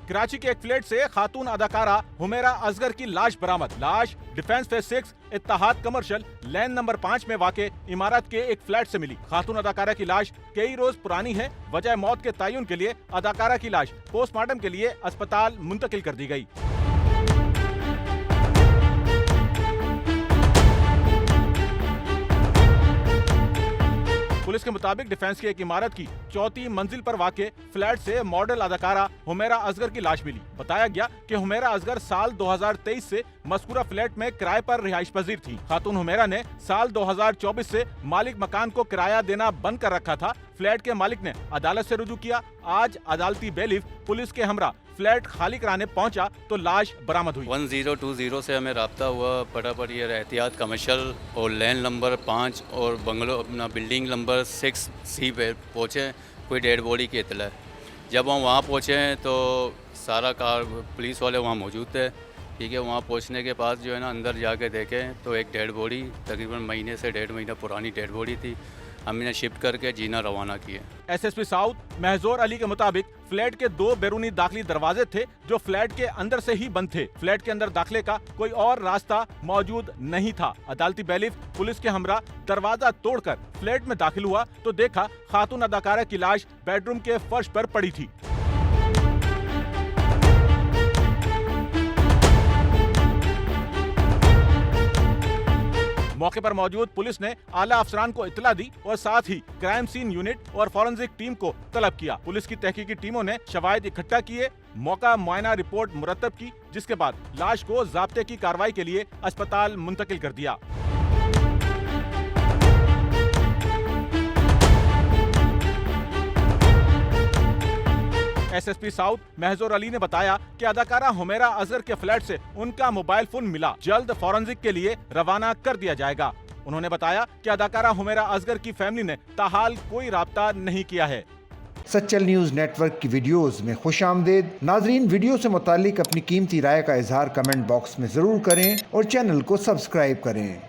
कराची के एक फ्लैट से खातून अदाकारा हुमेरा असगर की लाश बरामद। लाश डिफेंस फेज 6 इत्तेहाद कमर्शियल लैन नंबर 5 में वाक़े इमारत के एक फ्लैट से मिली। खातून अदाकारा की लाश कई रोज पुरानी है। वजह मौत के तयन के लिए अदाकारा की लाश पोस्टमार्टम के लिए अस्पताल मुंतकिल कर दी गई। पुलिस के मुताबिक डिफेंस की एक इमारत की चौथी मंजिल पर वाक़े फ्लैट से मॉडल अदाकारा हुमेरा असगर की लाश मिली। बताया गया कि हुमेरा असगर साल 2023 से मज़कूरा फ्लैट में किराए पर रिहाइश पजीर थी। खातून हुमेरा ने साल 2024 से मालिक मकान को किराया देना बंद कर रखा था। फ्लैट के मालिक ने अदालत से रुजू किया। आज अदालती बेलिफ पुलिस के हमरा फ्लैट खाली कराने पहुंचा तो लाश बरामद हुई। 1020 से हमें राब्ता हुआ, फटाफट ये एहतियात कमर्शियल और लैन नंबर 5 और बंगलो अपना बिल्डिंग नंबर 6C पे पहुँचे। कोई डेड बॉडी की इतला है। जब हम वहाँ पहुँचे तो सारा कार पुलिस वाले वहाँ मौजूद थे। ठीक है, वहाँ पहुँचने के बाद जो है ना अंदर जाके देखें तो एक डेड बॉडी तकरीबन महीने से 1.5 महीना पुरानी डेड बॉडी थी। हमने शिफ्ट करके जीना रवाना किए। SSP साउथ महजूर अली के मुताबिक फ्लैट के 2 बैरूनी दाखिली दरवाजे थे जो फ्लैट के अंदर से ही बंद थे। फ्लैट के अंदर दाखिले का कोई और रास्ता मौजूद नहीं था। अदालती बेलिफ पुलिस के हमरा दरवाजा तोड़कर फ्लैट में दाखिल हुआ तो देखा खातून अदाकारा की लाश बेडरूम के फर्श पर पड़ी थी। मौके पर मौजूद पुलिस ने आला अफसरान को इत्तला दी और साथ ही क्राइम सीन यूनिट और फॉरेंसिक टीम को तलब किया। पुलिस की तहकीकी टीमों ने शवाहिद इकट्ठा किए, मौका मुआयना रिपोर्ट मुरतब की, जिसके बाद लाश को ज़ाब्ते की कार्रवाई के लिए अस्पताल मुंतकिल कर दिया। SSP साउथ महजूर अली ने बताया कि अदाकारा हुमेरा असगर के फ्लैट से उनका मोबाइल फोन मिला, जल्द फॉरेंसिक के लिए रवाना कर दिया जाएगा। उन्होंने बताया कि अदाकारा हुमेरा असगर की फैमिली ने ताहाल कोई राब्ता नहीं किया है। सच्चल न्यूज़ नेटवर्क की वीडियोस में खुशामदीद। नाजरीन, वीडियो से मुतालिक अपनी कीमती राय का इजहार कमेंट बॉक्स में ज़रूर करें और चैनल को सब्सक्राइब करें।